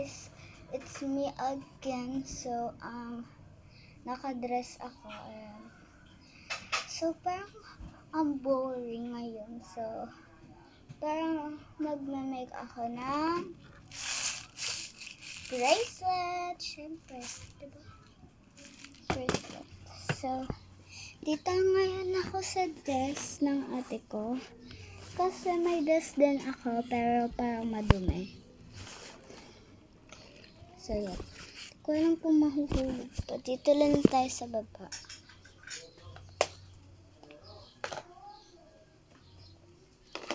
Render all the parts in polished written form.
guys, it's me again. So, nakadress ako. Ayan. So, parang ang boring ngayon. So, parang magme-make ako ng bracelet. Siyempre, diba? Bracelet. So, dito ngayon ako sa desk ng ate ko. Kasi may desk din ako, pero parang madumi. So, yan. Hindi ko alam kung mahuhulog pa. Dito lang tayo sa baba.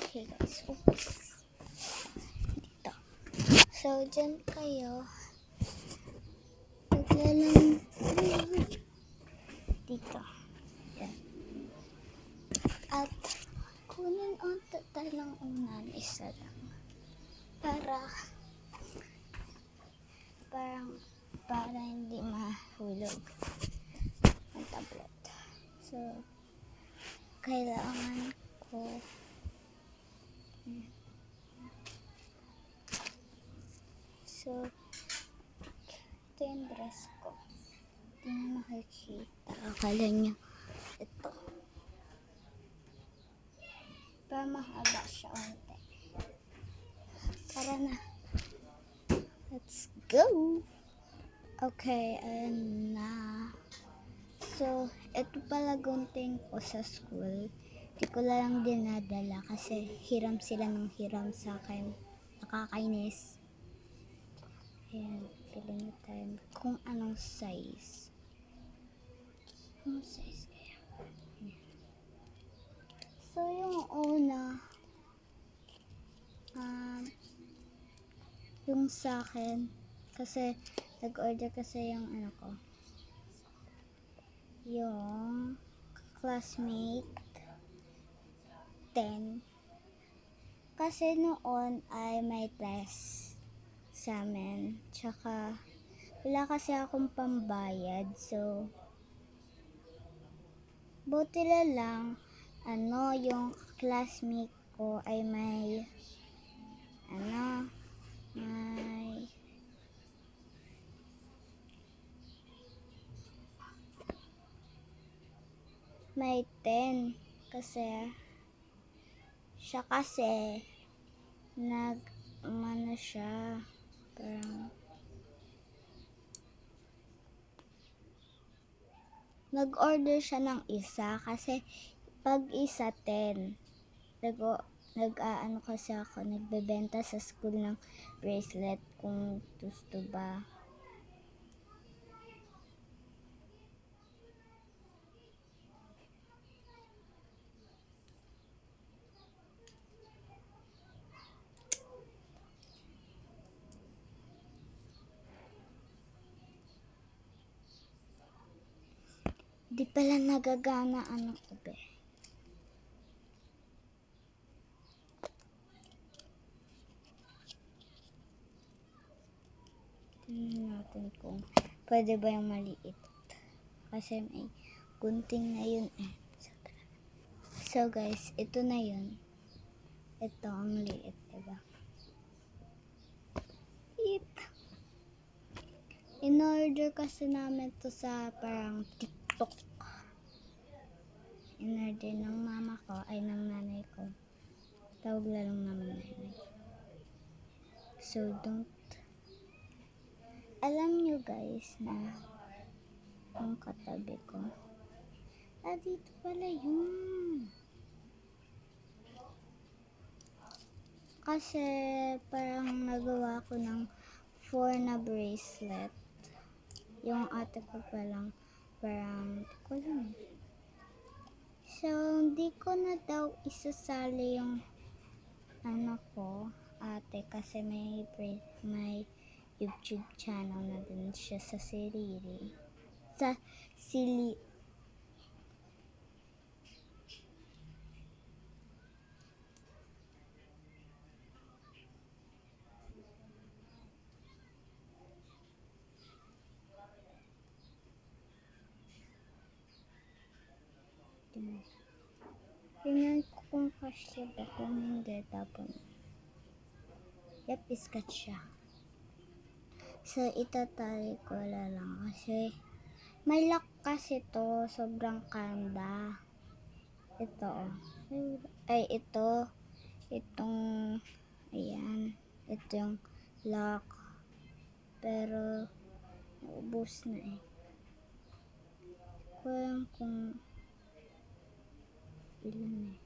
Okay, guys. Oops. Dito. So, dyan kayo. Maglalang dito. Yan. At, kunin ang talang unan. Isa lang. Para hindi mahulog ang tablet. So, kailangan ko so, ito yung dress ko. Hindi na makikita. Akala niya ito. Para mahaba siya unti. Tara na. Let's go! Okay, ayan na. So, ito pala gunting ko sa school. Hindi ko lang dinadala kasi hiram sila ng hiram sa akin. Nakakainis. Ayan, pili nyo tayo kung anong size. Anong size kaya? Ayan. So, yung una, yung sa akin, kasi nag-order kasi yung ano ko, yung classmate 10. Kasi noon ay may test sa amin. Tsaka, wala kasi akong pambayad. So, buti lang, yung classmate ko ay may may 10 kasi siya kasi siya parang nag-order siya ng isa kasi pag isa 10 kasi ako nagbebenta sa school ng bracelet kung gusto ba. Di pala nagagana ube. Tingnan natin kung pwede ba yung maliit. Kasi may gunting na yun eh. So guys, ito na yun. Ito ang liit, diba? In-order kasi namin to sa parang TikTok. In-order ng mama ko, ay ng nanay ko. Tawag lang naman nanay. So, alam nyo guys na ang katabi ko. Dito pala yun. Kasi parang nagawa ko ng 4 na bracelet. Yung ate ko parang ko lang. So, hindi ko na daw isasali yung ko, ate, kasi may YouTube channel na din siya sa Sili. Tingnan ko kung kasya ba, kung hindi, tapon. Yep, iskat siya. So, itatali ko na lang kasi may lock kasi to. Sobrang kanda. Ito, oh. Ay, ito. Itong, ayan. Ito yung lock. Pero, naubos na eh. Ko alam kung ilan eh.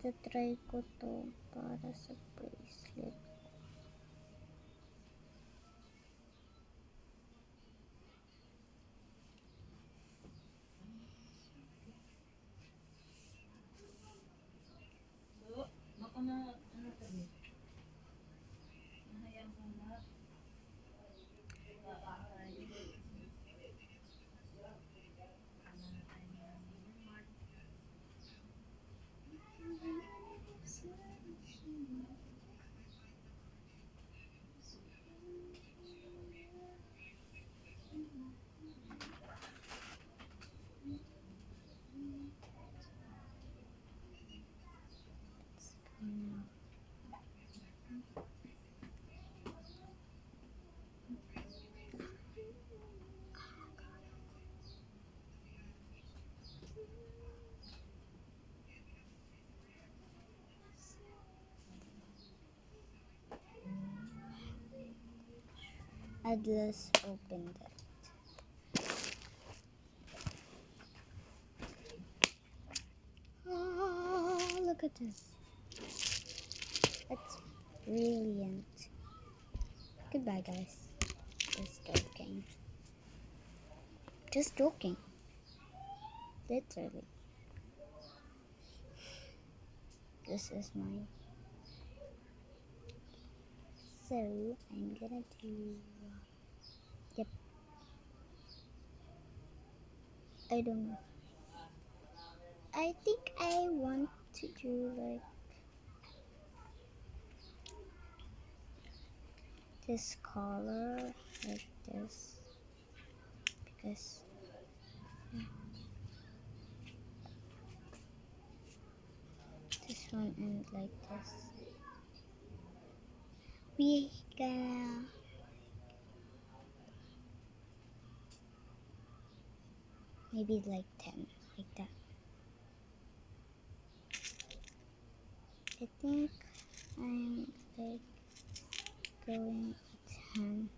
Itatry ko to para sa bracelet. I'd just open that. Oh, look at this. It's brilliant. Goodbye, guys. Just joking. Just joking. Literally. This is mine. So, I'm gonna do... Yep. I don't know. I think I want to do like this color, like this, because this one and like this. We gonna maybe like 10, like that. I think I'm like going 10.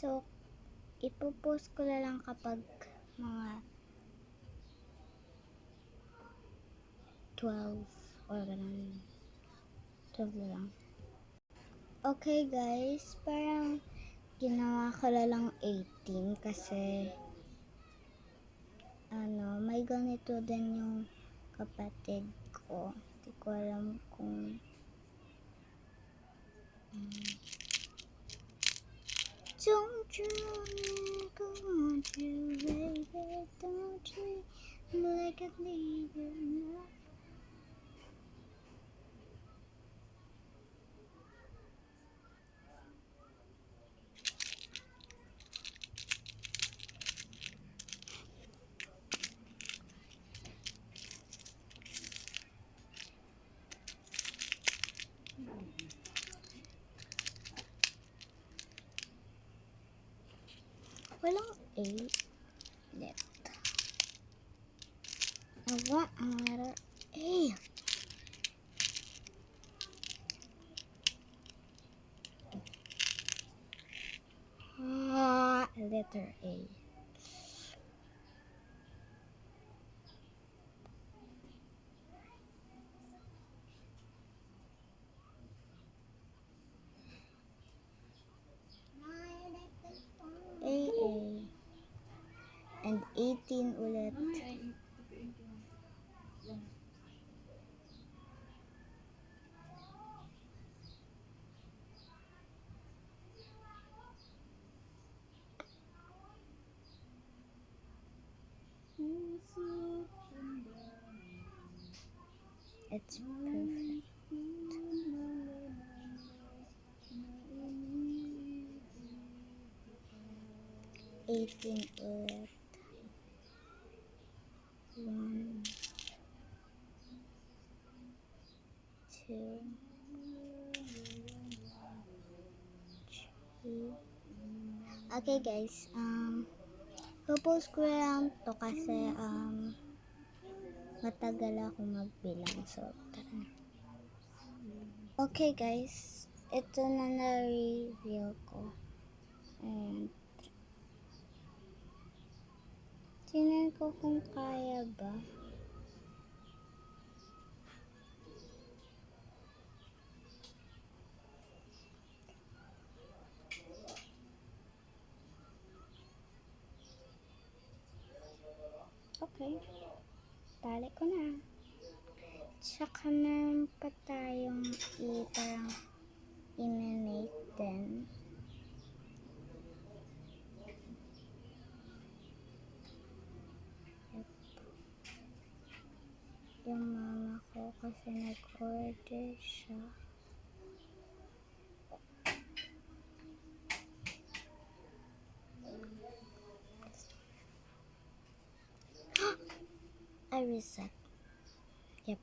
So, ipopost ko na lang kapag mga 12 or ganun. 12 na lang. Okay guys, parang ginawa ko na lang 18 kasi may ganito din yung kapatid ko. Hindi ko alam kung don't you ever want to, baby, don't treat me like I need you now. Walang A left. I want a letter A. Letter A. A and A. 18 ulit. It's perfect. 18 ulit. 1, 2, 3. Okay guys, popost ko lang to kasi matagal ako magbilang. So, tara na. Okay guys, ito na na-reveal ko. And tingnan ko kung kaya ba. Okay, tali ko na. Tsaka meron pa tayong parang i-make din. Yung mama ko kasi nag-order siya. I reset. Yep.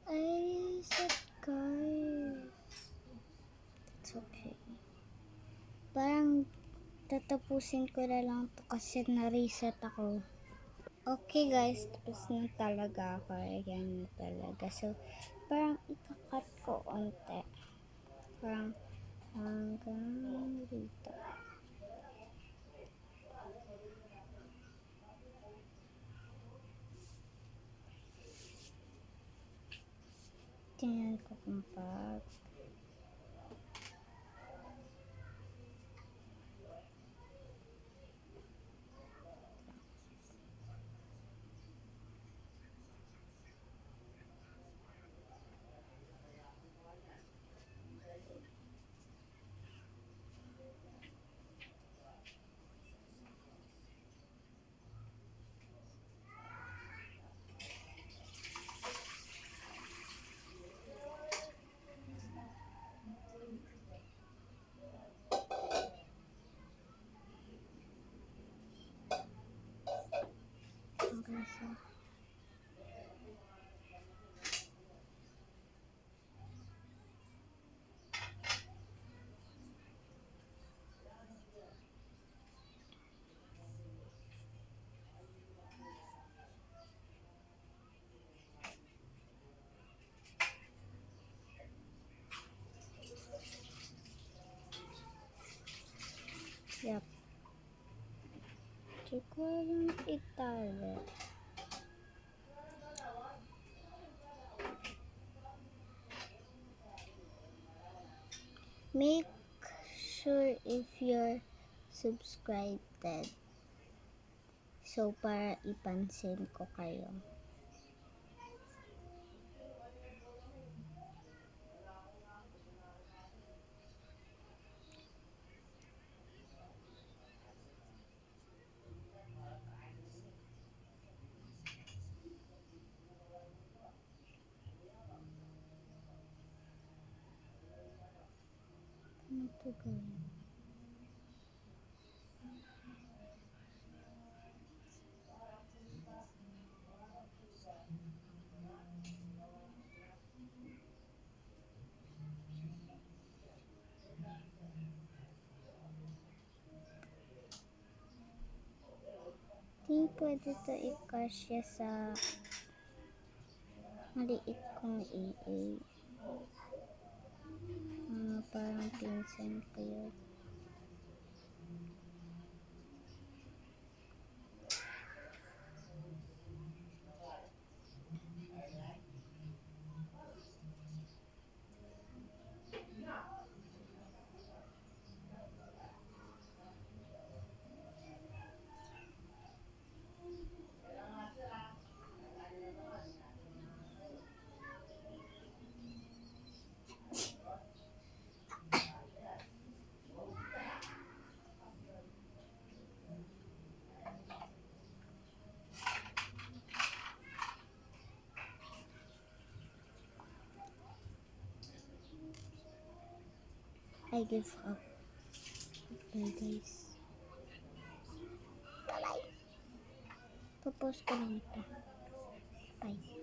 I reset guys. It's okay. Parang tatapusin ko na lang to kasi na-reset ako. Okay guys, tapos na talaga ako. Ayan na talaga. So, parang ikakat ko onte. Parang hanggang dito. Tingnan ko kung pag. Okay, so. Yep. Hindi ko alam itali. Make sure if you're subscribed. So, para ipansin ko kayo. Ano to gawin? Hindi pwede to ikasya sa maliit kong AA. Parang pinsan ko yun. I give up. Bye guys. Bye-bye. Popost ko lang ito. Bye.